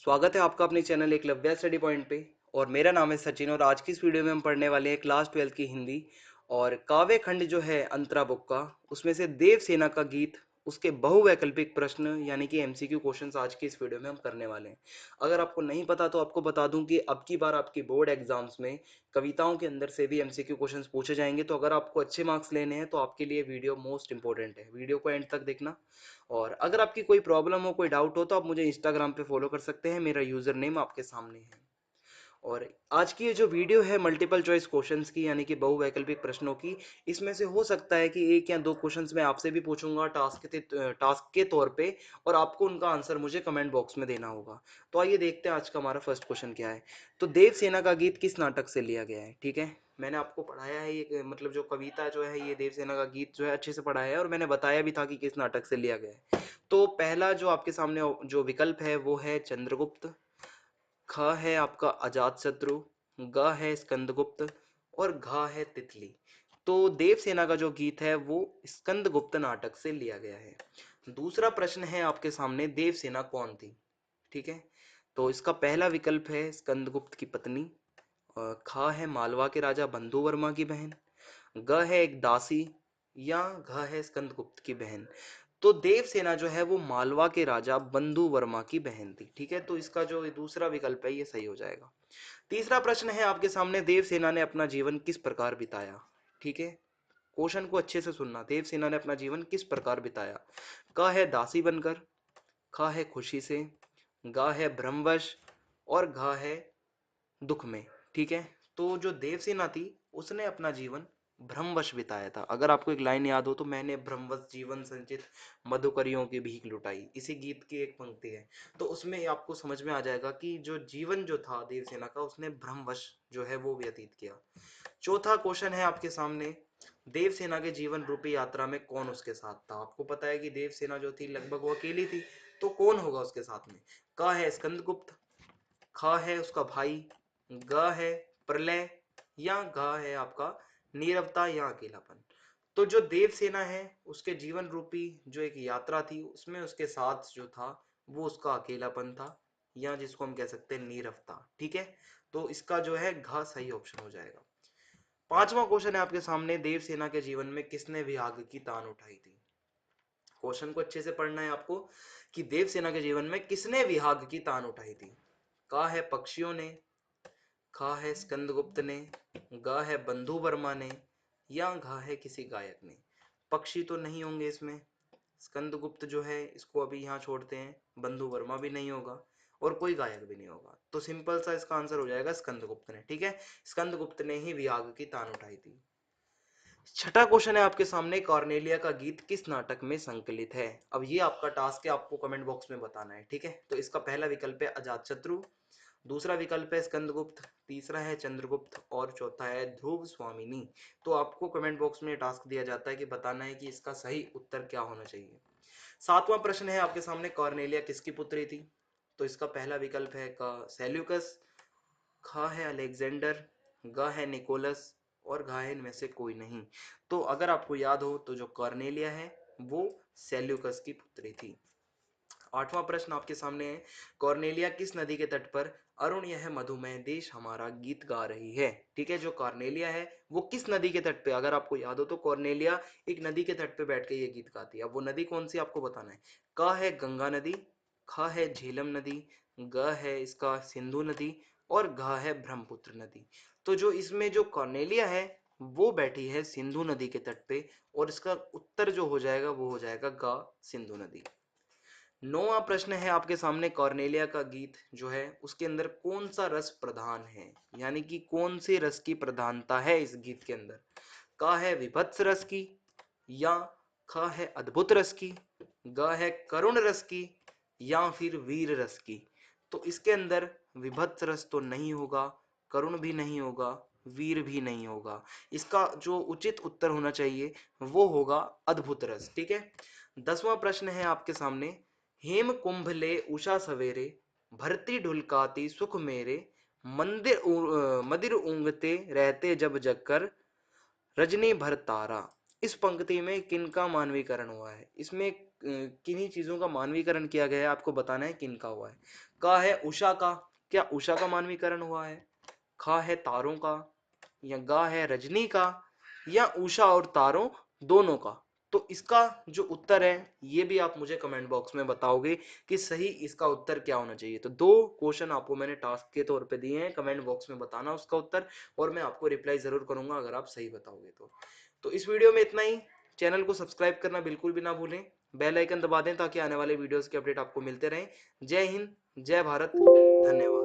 स्वागत है आपका अपने चैनल एकलव्य स्टडी पॉइंट पे। और मेरा नाम है सचिन और आज की इस वीडियो में हम पढ़ने वाले हैं क्लास 12 की हिंदी। और काव्य खंड जो है अंतरा बुक का, उसमें से देवसेना का गीत, उसके बहुवैकल्पिक प्रश्न यानी कि एमसीक्यू क्वेश्चंस आज की इस वीडियो में हम करने वाले हैं। अगर आपको नहीं पता तो आपको बता दूं कि अब की बार आपकी बोर्ड एग्जाम्स में कविताओं के अंदर से भी एमसीक्यू क्वेश्चंस पूछे जाएंगे। तो अगर आपको अच्छे मार्क्स लेने हैं तो आपके लिए वीडियो मोस्ट इंपॉर्टेंट है। वीडियो को एंड तक देखना। और अगर आपकी कोई प्रॉब्लम हो, कोई डाउट हो, तो आप मुझे इंस्टाग्राम पे फॉलो कर सकते हैं। मेरा यूजर नेम आपके सामने है। और आज की ये जो वीडियो है मल्टीपल चॉइस क्वेश्चंस की यानी कि बहुवैकल्पिक प्रश्नों की, इसमें से हो सकता है कि एक या दो क्वेश्चंस मैं आपसे भी पूछूंगा टास्क के तौर पे, और आपको उनका आंसर मुझे कमेंट बॉक्स में देना होगा। तो आइए देखते हैं आज का हमारा फर्स्ट क्वेश्चन क्या है। तो देवसेना का गीत किस नाटक से लिया गया है। ठीक है, मैंने आपको पढ़ाया है ये, मतलब जो कविता जो है ये देवसेना का गीत जो है अच्छे से पढ़ाया है, और मैंने बताया भी था कि किस नाटक से लिया गया है। तो पहला जो आपके सामने जो विकल्प है वो है चंद्रगुप्त, ख है आपका अजातशत्रु, ग है स्कंदगुप्त, और घ है तितली। तो देवसेना का जो गीत है वो स्कंदगुप्त नाटक से लिया गया है। दूसरा प्रश्न है आपके सामने, देवसेना कौन थी। ठीक है, तो इसका पहला विकल्प है स्कंदगुप्त की पत्नी, ख है मालवा के राजा बंधु वर्मा की बहन, ग है एक दासी, या घ है स्कंदगुप्त की बहन। तो देवसेना जो है वो मालवा के राजा बंधु वर्मा की बहन थी। ठीक है, तो इसका जो दूसरा विकल्प है ये सही हो जाएगा। तीसरा प्रश्न है आपके सामने, देवसेना ने अपना जीवन किस प्रकार बिताया। ठीक है, क्वेश्चन को अच्छे से सुनना। देवसेना ने अपना जीवन किस प्रकार बिताया। क है दासी बनकर, ख है खुशी से, ग है भ्रमवश, और घ है दुख में। ठीक है, तो जो देवसेना थी उसने अपना जीवन भ्रमवश बिताया था। अगर आपको एक लाइन याद हो तो, मैंने भ्रमवश जीवन संचित मधुकरियों की भीख लुटाई, इसी गीत की एक पंक्ति है। तो उसमें आपको समझ में आ जाएगा कि जो जीवन जो था देवसेना का, उसने भ्रमवश जो है वो व्यतीत किया। चौथा क्वेश्चन है आपके सामने, देवसेना के जीवन रूपी यात्रा में कौन उसके साथ था। आपको पता है कि देवसेना जो थी लगभग वो अकेली थी, तो कौन होगा उसके साथ में। क है स्कंदगुप्त, ख है उसका भाई, ग है प्रलय, या घ है आपका नीरवता या अकेलापन। तो जो देवसेना है उसके जीवन रूपी जो एक यात्रा थी, उसमें उसके साथ जो था वो उसका अकेलापन था, या जिसको हम कह सकते हैं नीरवता। ठीक है, तो इसका जो है घ सही ऑप्शन हो जाएगा। पांचवा क्वेश्चन है आपके सामने, देवसेना के जीवन में किसने विहाग की तान उठाई थी। क्वेश्चन को अच्छे से पढ़ना है आपको कि देवसेना के जीवन में किसने विहाग की तान उठाई थी। का है पक्षियों ने, खा है स्कंदगुप्त ने, ग है बंधु वर्मा ने, या घा है किसी गायक ने। पक्षी तो नहीं होंगे इसमें, स्कंदगुप्त जो है इसको अभी यहाँ छोड़ते हैं, बंधु वर्मा भी नहीं होगा, और कोई गायक भी नहीं होगा। तो सिंपल सा इसका आंसर हो जाएगा स्कंदगुप्त ने। ठीक है, स्कंदगुप्त ने ही विहाग की तान उठाई थी। छठा क्वेश्चन है आपके सामने, कॉर्नेलिया का गीत किस नाटक में संकलित है। अब ये आपका टास्क है, आपको कमेंट बॉक्स में बताना है। ठीक है, तो इसका पहला विकल्प है अजातशत्रु, दूसरा विकल्प है स्कंदगुप्त, तीसरा है चंद्रगुप्त, और चौथा है ध्रुव स्वामिनी। तो आपको कमेंट बॉक्स में टास्क दिया जाता है कि बताना है कि इसका सही उत्तर क्या होना चाहिए। सातवां प्रश्न है आपके सामने, कॉर्नेलिया किसकी पुत्री थी। तो इसका पहला विकल्प है का सेल्यूकस, ख है अलेक्जेंडर, ग है निकोलस, और घ है इनमें से कोई नहीं। तो अगर आपको याद हो तो जो कॉर्नेलिया है वो सेल्यूकस की पुत्री थी। आठवां प्रश्न आपके सामने है, कॉर्नेलिया किस नदी के तट पर अरुण यह मधुमेह देश हमारा गीत गा रही है। ठीक है, जो कॉर्नेलिया है वो किस नदी के तट पे, अगर आपको याद हो तो कॉर्नेलिया एक नदी के तट पे बैठ के ये गीत गाती है। अब वो नदी कौन सी आपको बताना है। क है गंगा नदी, ख है झेलम नदी, ग है इसका सिंधु नदी, और घ है ब्रह्मपुत्र नदी। तो जो इसमें जो कॉर्नेलिया है वो बैठी है सिंधु नदी के तट पे, और इसका उत्तर जो हो जाएगा वो हो जाएगा ग सिंधु नदी। नौवां प्रश्न है आपके सामने, कॉर्नेलिया का गीत जो है उसके अंदर कौन सा रस प्रधान है, यानी कि कौन से रस की प्रधानता है इस गीत के अंदर। का है विभत्स रस की, या ख है अद्भुत रस की, ग है करुण रस की, या फिर वीर रस की। तो इसके अंदर विभत्स रस तो नहीं होगा, करुण भी नहीं होगा, वीर भी नहीं होगा। इसका जो उचित उत्तर होना चाहिए वो होगा अद्भुत रस। ठीक है, 10वां प्रश्न है आपके सामने, हेम कुंभ ले उषा सवेरे, भरती ढुलकाती सुख मेरे, मदिर ऊंघते रहते जब जगकर, रजनी भर तारा। इस पंक्ति में किनका मानवीकरण हुआ है? इसमें किन्हीं चीजों का मानवीकरण किया गया है, आपको बताना है किनका हुआ है। का है उषा का, क्या उषा का मानवीकरण हुआ है? खा है तारों का, या गा है रजनी का, या उषा और तारों दोनों का? तो इसका जो उत्तर है ये भी आप मुझे कमेंट बॉक्स में बताओगे कि सही इसका उत्तर क्या होना चाहिए। तो दो क्वेश्चन आपको मैंने टास्क के तौर पे दिए हैं, कमेंट बॉक्स में बताना उसका उत्तर, और मैं आपको रिप्लाई जरूर करूंगा अगर आप सही बताओगे तो इस वीडियो में इतना ही। चैनल को सब्सक्राइब करना बिल्कुल भी ना भूलें, बेल आइकन दबा दें ताकि आने वाले वीडियोस के अपडेट आपको मिलते रहें। जय हिंद, जय भारत, धन्यवाद।